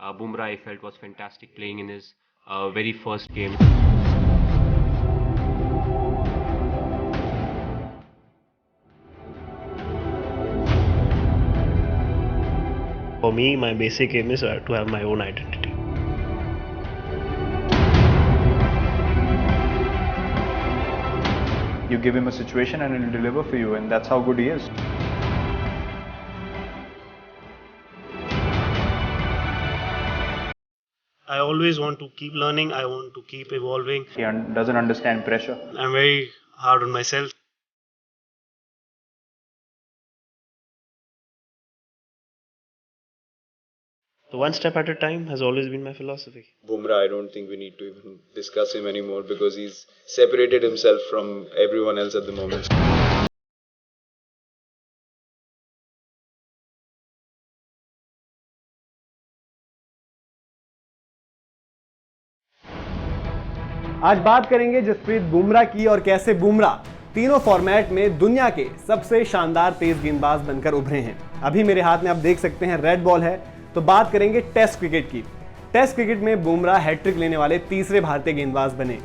Bumrah, I felt, was fantastic playing in his very first game. For me, my basic aim is to have my own identity. You give him a situation and he'll deliver for you, and that's how good he is. I always want to keep learning, I want to keep evolving. He doesn't understand pressure. I'm very hard on myself. So one step at a time has always been my philosophy. Bumrah, I don't think we need to even discuss him anymore because he's separated himself from everyone else at the moment. आज बात करेंगे जसप्रीत बुमराह की और कैसे बुमराह तीनों format में दुनिया के सबसे शानदार तेज गेंदबाज बनकर उभरे हैं। अभी मेरे हाथ में आप देख सकते हैं रेड बॉल है। तो बात करेंगे टेस्ट क्रिकेट की। टेस्ट क्रिकेट में बुमराह हैट्रिक लेने वाले तीसरे भारतीय गेंदबाज बने।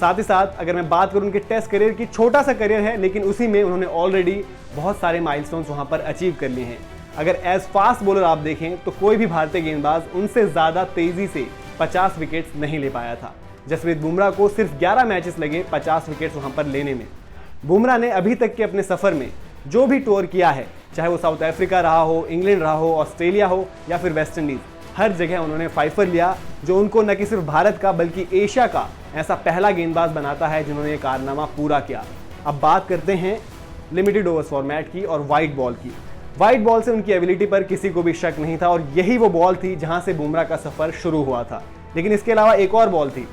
साथ ही साथ अगर मैं बात करूं उनके टेस्ट करियर की, छोटा सा करियर है लेकिन उसी में उन्होंने ऑलरेडी बहुत सारे माइलस्टोन्स वहां पर अचीव कर लिए हैं। अगर एज फास्ट बॉलर आप देखें तो कोई भी भारतीय गेंदबाज उनसे ज्यादा तेजी से 50 विकेट्स नहीं ले पाया था। जसप्रीत बुमराह को सिर्फ 11 मैचेस लगे 50 विकेट्स वहां पर लेने में। बुमराह ने अभी तक के अपने सफर में जो भी टूर किया है, चाहे वो साउथ अफ्रीका रहा हो, इंग्लैंड रहा हो, ऑस्ट्रेलिया हो या फिर वेस्ट इंडीज, हर जगह उन्होंने फाइफर लिया, जो उनको न कि सिर्फ भारत का बल्कि एशिया का ऐसा पहला गेंदबाज बनाता है जिन्होंने ये कारनामा पूरा किया। अब बात करते हैं लिमिटेड ओवर्स फॉर्मेट की और वाइट बॉल की। वाइट बॉल से उनकी एबिलिटी पर किसी को भी शक नहीं था और यही वो बॉल थी जहां से बुमराह का सफर शुरू हुआ था। लेकिन इसके अलावा एक और बॉल थी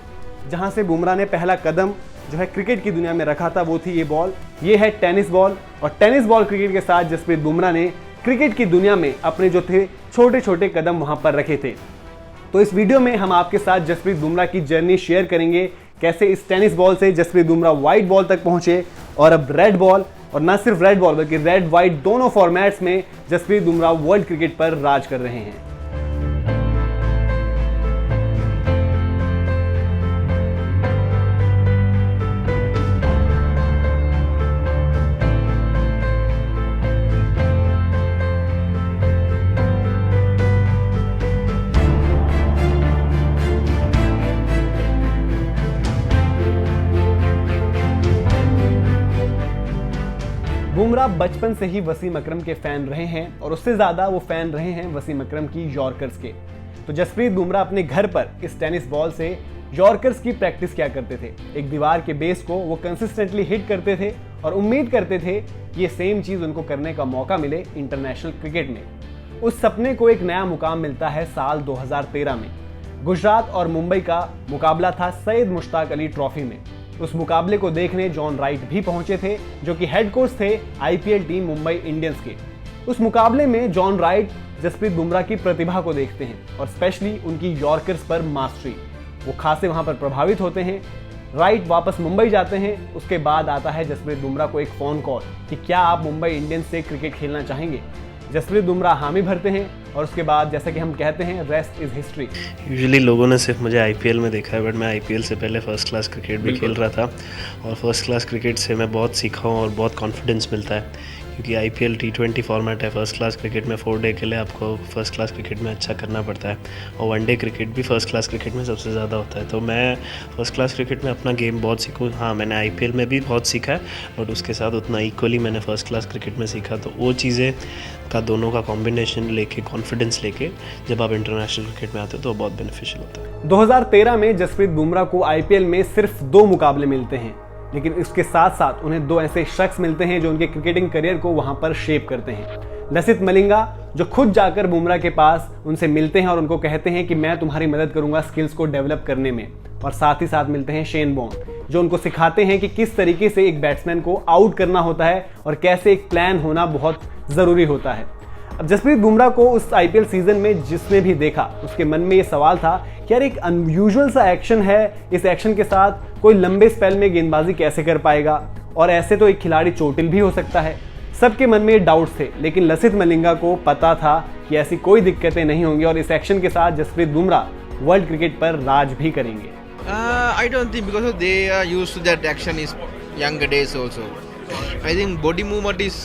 जहां से बुमराह ने पहला कदम जो है क्रिकेट की दुनिया में रखा था, वो थी ये बॉल। ये है टेनिस बॉल और टेनिस बॉल क्रिकेट के साथ जसप्रीत बुमराह ने क्रिकेट की दुनिया में अपने जो थे छोटे छोटे कदम वहां पर रखे थे। तो इस वीडियो में हम आपके साथ जसप्रीत बुमराह की जर्नी शेयर करेंगे, कैसे इस टेनिस बॉल से जसप्रीत बुमराह व्हाइट बॉल तक पहुंचे और अब रेड बॉल, और न सिर्फ रेड बॉल बल्कि रेड व्हाइट दोनों फॉर्मेट्स में जसप्रीत बुमराह वर्ल्ड क्रिकेट पर राज कर रहे हैं। बुमराह बचपन से ही वसीम अकरम के फैन रहे हैं और उससे ज्यादा वो फैन रहे हैं वसीम अकरम की यॉर्कर्स के। तो जसप्रीत बुमराह अपने घर पर इस टेनिस बॉल से यॉर्कर्स की प्रैक्टिस किया करते थे। एक दीवार के बेस को वो कंसिस्टेंटली हिट करते थे और उम्मीद करते थे ये सेम चीज उनको करने का मौका मिले इंटरनेशनल क्रिकेट में। उस सपने को एक नया मुकाम मिलता है साल 2013 में। गुजरात और मुंबई का मुकाबला था सैयद मुश्ताक अली ट्रॉफी में। उस मुकाबले को देखने जॉन राइट भी पहुंचे थे, जो कि हेड कोच थे आईपीएल टीम मुंबई इंडियंस के। उस मुकाबले में जॉन राइट जसप्रीत बुमराह की प्रतिभा को देखते हैं और स्पेशली उनकी यॉर्कर्स पर मास्टरी। वो खासे वहां पर प्रभावित होते हैं। राइट वापस मुंबई जाते हैं। उसके बाद आता है जसप्रीत बुमराह को एक फोन कॉल कि क्या आप मुंबई इंडियंस से क्रिकेट खेलना चाहेंगे। जसप्रीत बुमराह हामी भरते हैं और उसके बाद जैसा कि हम कहते हैं रेस्ट इज हिस्ट्री। यूजुअली लोगों ने सिर्फ मुझे आईपीएल में देखा है, बट मैं आईपीएल से पहले फर्स्ट क्लास क्रिकेट भी खेल रहा था और फर्स्ट क्लास क्रिकेट से मैं बहुत सीखा हूँ और बहुत कॉन्फिडेंस मिलता है, क्योंकि आईपीएल T20 फॉर्मेट है। फर्स्ट क्लास क्रिकेट में 4 डे के लिए आपको फर्स्ट क्लास क्रिकेट में अच्छा करना पड़ता है और 1 डे क्रिकेट भी फर्स्ट क्लास क्रिकेट में सबसे ज़्यादा होता है। तो मैं फर्स्ट क्लास क्रिकेट में अपना गेम बहुत सीखूँ। हाँ, मैंने आईपीएल में भी बहुत सीखा है, बट उसके साथ उतना इक्वली मैंने फर्स्ट क्लास क्रिकेट में सीखा। तो वो चीज़ें का दोनों का कॉम्बिनेशन लेके, कॉन्फिडेंस लेके जब आप इंटरनेशनल क्रिकेट में आते हो तो बहुत बेनिफिशियल होता है। 2013 में जसप्रीत बुमराह को आईपीएल में सिर्फ 2 मुकाबले मिलते हैं, लेकिन इसके साथ साथ उन्हें 2 ऐसे शख्स मिलते हैं जो उनके क्रिकेटिंग करियर को वहां पर शेप करते हैं। लसित मलिंगा, जो खुद जाकर बुमराह के पास उनसे मिलते हैं और उनको कहते हैं कि मैं तुम्हारी मदद करूंगा स्किल्स को डेवलप करने में, और साथ ही साथ मिलते हैं शेन बॉर्न, जो उनको सिखाते हैं कि किस तरीके से एक बैट्समैन को आउट करना होता है और कैसे एक प्लान होना बहुत जरूरी होता है। अब जसप्रीत बुमराह को उस आईपीएल सीजन में जिसने भी देखा उसके मन में ये सवाल था कि यार एक अनयूजुअल सा एक्शन है, इस एक्शन के साथ कोई लंबे स्पेल में गेंदबाजी कैसे कर पाएगा, और ऐसे तो एक खिलाड़ी चोटिल भी हो सकता है। सबके मन में ये डाउट्स थे, लेकिन लसिथ मलिंगा को पता था कि ऐसी कोई दिक्कतें नहीं होंगी और इस एक्शन के साथ जसप्रीत बुमराह वर्ल्ड क्रिकेट पर राज भी करेंगे। I don't think because they are used to that action is younger days also. I think body movement is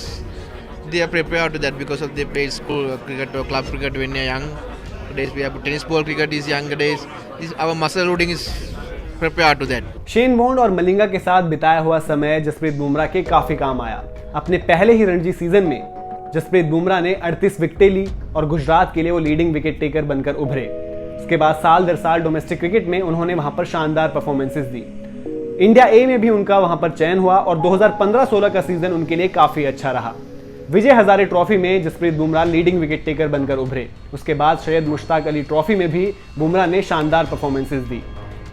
they are prepared to that because of they play school cricket or club cricket when they are young. Nowadays we have tennis ball cricket is younger days. Our muscle loading is prepared to that. Shane Warne और मलिंगा के साथ बिताया हुआ समय जसप्रीत बुमराह के काफी काम आया। अपने पहले ही रणजी सीजन में जसप्रीत बुमराह ने 38 विकेटें ली और गुजरात के लिए वो लीडिंग विकेट टेकर बनकर उभरे। उसके बाद साल दर साल डोमेस्टिक क्रिकेट में उन्होंने वहां पर शानदार परफॉर्मेंसेस दी। इंडिया ए में भी उनका वहां पर चयन हुआ और 2015-16 का सीजन उनके लिए काफी अच्छा रहा। विजय हजारे ट्रॉफी में Jasprit Bumrah leading wicket taker बनकर उभरे। उसके बाद सैयद मुश्ताक अली ट्रॉफी में भी बुमराह ने शानदार परफॉर्मेंसेस दी।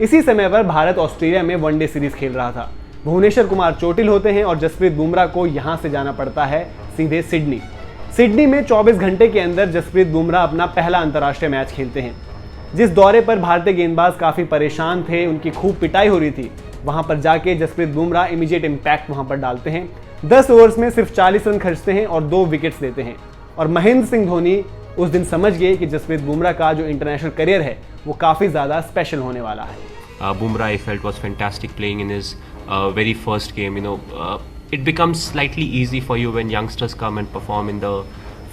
इसी समय पर भारत ऑस्ट्रेलिया में वनडे सीरीज खेल रहा था। भुवनेश्वर कुमार चोटिल होते हैं और जसप्रीत बुमराह को यहां से जाना पड़ता है सीधे सिडनी में 24 घंटे के अंदर जसप्रीत बुमराह अपना पहला अंतर्राष्ट्रीय मैच खेलते हैं। जिस दौरे पर भारतीय गेंदबाज काफी परेशान थे, उनकी खूब पिटाई हो रही थी, वहां पर जाके जसप्रीत बुमराह इमीडिएट इंपैक्ट वहां पर डालते हैं। 10 ओवर्स में सिर्फ 40 रन खर्चते हैं और 2 विकेट्स लेते हैं। और महेंद्र सिंह धोनी उस दिन समझ गए कि जसप्रीत बुमराह का जो इंटरनेशनल करियर है वो काफी ज्यादा स्पेशल होने वाला है। Bumrah, I felt, was fantastic playing in his very first game. It becomes slightly easy for you when youngsters come and perform in the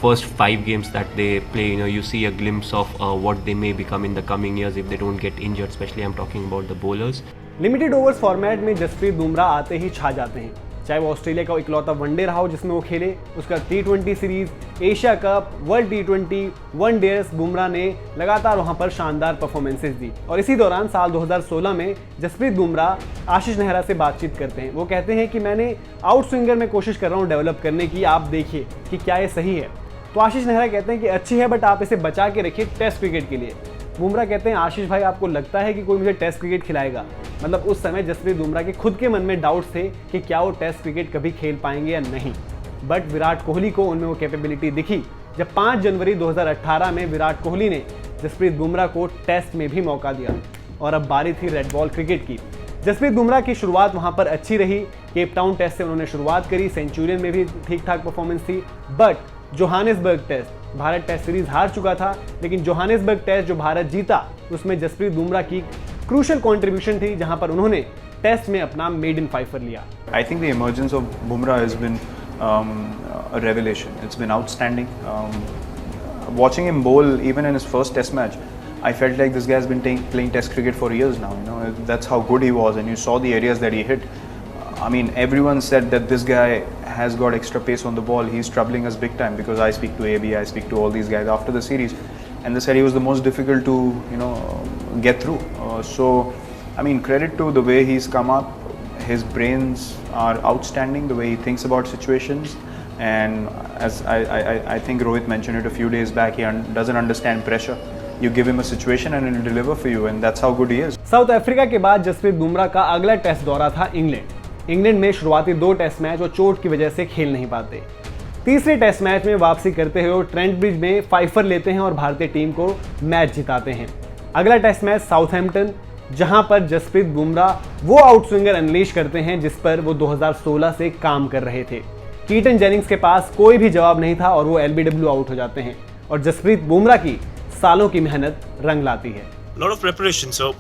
first 5 games that they play. You see a glimpse of what they may become in the coming years if they don't get injured. Especially I'm talking about the bowlers. Limited overs format में जसप्रीत बुमराह आते ही छा जाते हैं। चाहे वो Australia का इकलौता one day रहा हो जिसमें वो खेले, उसका T20 series, Asia cup, world T20, one-days, Bumrah ने लगातार वहां पर शानदार परफॉर्मेंसेस दी। और इसी दौरान साल 2016 में जसप्रीत बुमराह आशीष नेहरा से बातचीत करते हैं। वो कहते हैं कि मैंने आउट स्विंगर में कोशिश कर रहा हूँ डेवलप करने की, आप देखिए कि क्या ये सही है। तो आशीष नेहरा कहते हैं कि अच्छी है, बट आप इसे बचा के रखिए टेस्ट क्रिकेट के लिए। बुमराह कहते हैं, आशीष भाई आपको लगता है कि कोई मुझे टेस्ट क्रिकेट खिलाएगा? मतलब उस समय जसप्रीत बुमराह के खुद के मन में डाउट्स थे कि क्या वो टेस्ट क्रिकेट कभी खेल पाएंगे या नहीं। बट विराट कोहली को उनमें वो कैपेबिलिटी दिखी जब 5 जनवरी 2018 में विराट कोहली ने जसप्रीत बुमराह को टेस्ट में भी मौका दिया। और अब बारी थी रेड बॉल क्रिकेट की। जसप्रीत बुमराह की शुरुआत वहां पर अच्छी रही। केप टाउन टेस्ट से उन्होंने शुरुआत करी, सेंचुरियन में भी ठीक ठाक परफॉर्मेंस थी। But Johannesburg test, Bharat test series हार चुका था, लेकिन जोहानिसबर्ग टेस्ट जो भारत जीता उसमें जसप्रीत बुमराह की क्रूशियल कंट्रीब्यूशन थी, जहां पर उन्होंने टेस्ट में अपना मेडन फाइफर लिया। I think the emergence of Bumrah has been a revelation. It's been outstanding. Watching him bowl even in his first test match, I felt like this guy has been playing test cricket for years now. That's how good he was, and you saw the areas that he hit. I mean, everyone said that this guy has got extra pace on the ball. He's troubling us big time, because I speak to AB, I speak to all these guys after the series, and they said he was the most difficult to get through. So, I mean, credit to the way he's come up. His brains are outstanding, the way he thinks about situations, and as I think Rohit mentioned it a few days back, he doesn't understand pressure. You give him a situation and he'll deliver for you, and that's how good he is. South Africa के बाद जसप्रीत बुमराह का अगला test दौरा था England में शुरुआती 2 test match और चोट की वजह से खेल नहीं पाते। तीसरे टेस्ट मैच में वापसी करते हुए ट्रेंट ब्रिज में फाइफर लेते हैं और भारतीय टीम को मैच जिताते हैं। अगला टेस्ट मैच साउथहैम्पटन, जहां पर जसप्रीत बुमराह वो आउट स्विंगर अनलीश करते हैं जिस पर वो 2016 से काम कर रहे थे। कीटन जेनिंग्स के पास कोई भी जवाब नहीं था और वो LBW आउट हो जाते हैं और जसप्रीत बुमराह की सालों की मेहनत रंग लाती है। Lot of preparation, so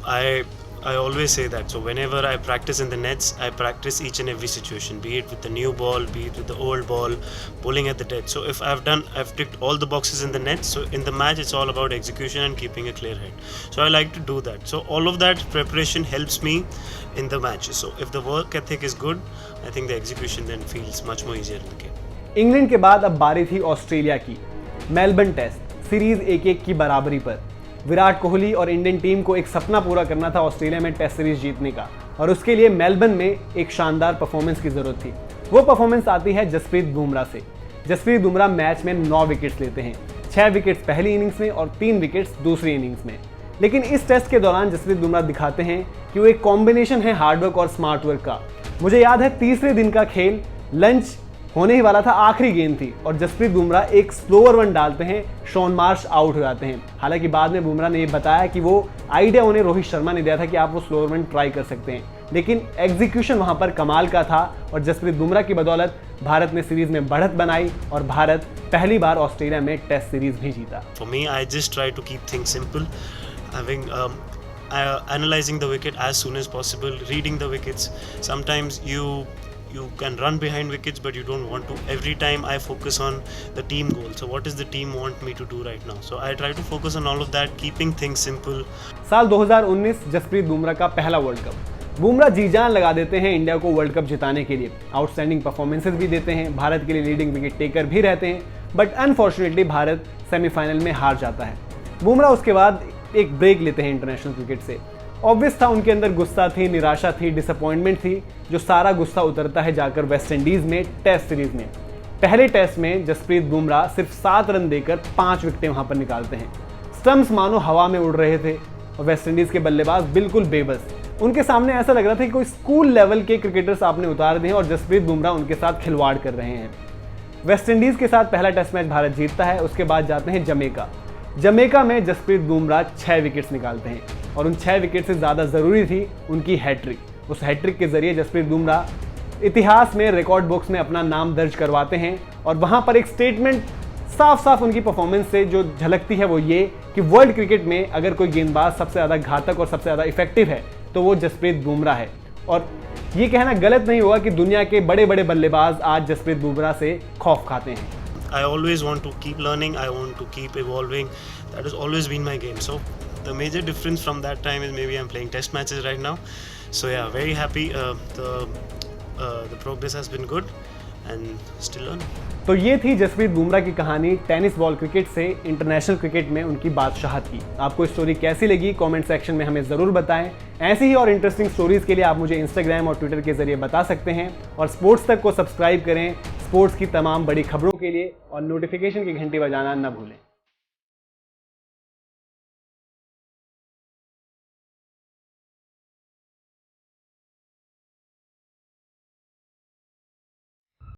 I always say that. So whenever I practice in the nets, I practice each and every situation, be it with the new ball, be it with the old ball, bowling at the dead. So if I've ticked all the boxes in the nets, so in the match it's all about execution and keeping a clear head. So I like to do that. So all of that preparation helps me in the matches. So if the work ethic is good, I think the execution then feels much more easier in the game. England के बाद अब बारी थी Australia की। Melbourne test series 1-1 की बराबरी पर। विराट कोहली और इंडियन टीम को एक सपना पूरा करना था ऑस्ट्रेलिया में टेस्ट सीरीज जीतने का, और उसके लिए मेलबर्न में एक शानदार परफॉर्मेंस की जरूरत थी। वो परफॉर्मेंस आती है जसप्रीत बुमराह से। जसप्रीत बुमराह मैच में 9 विकेट्स लेते हैं, 6 विकेट्स पहली इनिंग्स में और 3 विकेट्स दूसरी इनिंग्स में। लेकिन इस टेस्ट के दौरान जसप्रीत बुमराह दिखाते हैं कि वो एक कॉम्बिनेशन है हार्डवर्क और स्मार्ट वर्क का। मुझे याद है तीसरे दिन का खेल, लंच होने ही वाला था, आखिरी गेंद थी और जसप्रीत बुमराह एक स्लोअर वन डालते हैं, शॉन मार्श आउट हो जाते हैं। हालांकि बाद में बुमराह ने ये बताया कि वो आइडिया उन्हें रोहित शर्मा ने दिया था कि आप वो स्लोअर वन ट्राई कर सकते हैं, लेकिन एग्जीक्यूशन वहां पर कमाल का था और जसप्रीत बुमराह की बदौलत भारत ने सीरीज में बढ़त बनाई और भारत पहली बार ऑस्ट्रेलिया में टेस्ट सीरीज भी जीता। For me, I just try to keep things simple, having analyzing the wicket as soon as possible, reading the wickets. Sometimes you can run behind wickets, but you don't want to. Every time I focus on the team goal. So what does the team want me to do right now? So I try to focus on all of that, keeping things simple. साल 2019 जसप्रीत बुमराह का पहला world cup. Bumrah जी जान लगा देते हैं India को world cup जिताने के लिए, आउटस्टैंडिंग परफॉर्मेंसेस भी देते हैं, भारत के लिए लीडिंग विकेट टेकर भी रहते हैं, बट अनफॉर्चुनेटली भारत सेमीफाइनल में हार जाता है। बुमराह उसके बाद एक ब्रेक लेते हैं इंटरनेशनल क्रिकेट से। ऑब्वियस था उनके अंदर गुस्सा थी, निराशा थी, डिसअपॉइंटमेंट थी, जो सारा गुस्सा उतरता है जाकर वेस्ट इंडीज में टेस्ट सीरीज में। पहले टेस्ट में जसप्रीत बुमराह सिर्फ 7 रन देकर 5 विकेटें वहां पर निकालते हैं। स्टंप्स मानो हवा में उड़ रहे थे और वेस्ट इंडीज के बल्लेबाज बिल्कुल बेबस। उनके सामने ऐसा लग रहा था कि कोई स्कूल लेवल के क्रिकेटर्स आपने उतार दिए और जसप्रीत बुमराह उनके साथ खिलवाड़ कर रहे हैं। वेस्ट इंडीज के साथ पहला टेस्ट मैच भारत जीतता है, उसके बाद जाते हैं जमैका में जसप्रीत बुमराह 6 विकेट्स निकालते हैं और उन 6 विकेट से ज़्यादा ज़रूरी थी उनकी हैट्रिक। उस हैट्रिक के जरिए जसप्रीत बुमराह इतिहास में रिकॉर्ड बुक्स में अपना नाम दर्ज करवाते हैं और वहाँ पर एक स्टेटमेंट साफ साफ उनकी परफॉर्मेंस से जो झलकती है वो ये कि वर्ल्ड क्रिकेट में अगर कोई गेंदबाज सबसे ज़्यादा घातक और सबसे ज़्यादा इफेक्टिव है तो वो जसप्रीत बुमराह है। और ये कहना गलत नहीं होगा कि दुनिया के बड़े बड़े बल्लेबाज आज जसप्रीत बुमराह से खौफ खाते हैं। I always want to keep learning, I want to keep evolving. That has always been my game. So the major difference from that time is maybe I'm playing test matches right now. So yeah, very happy. The progress has been good and still learning. तो ये थी जसप्रीत बुमराह की कहानी tennis ball cricket से international cricket में उनकी बादशाहत की। आपको स्टोरी कैसी लगी कमेंट सेक्शन में हमें ज़रूर बताएं। ऐसी ही और इंटरेस्टिंग स्टोरीज़ के लिए आप मुझे इंस्टाग्राम और ट्विटर के जरिए बता सकते हैं और स्पोर्ट्स तक को सब्सक्राइब करें स्पोर्ट्स की तमाम बड़ी खबरों के लिए और नोटिफिकेशन की घंटी बजाना न भूलें।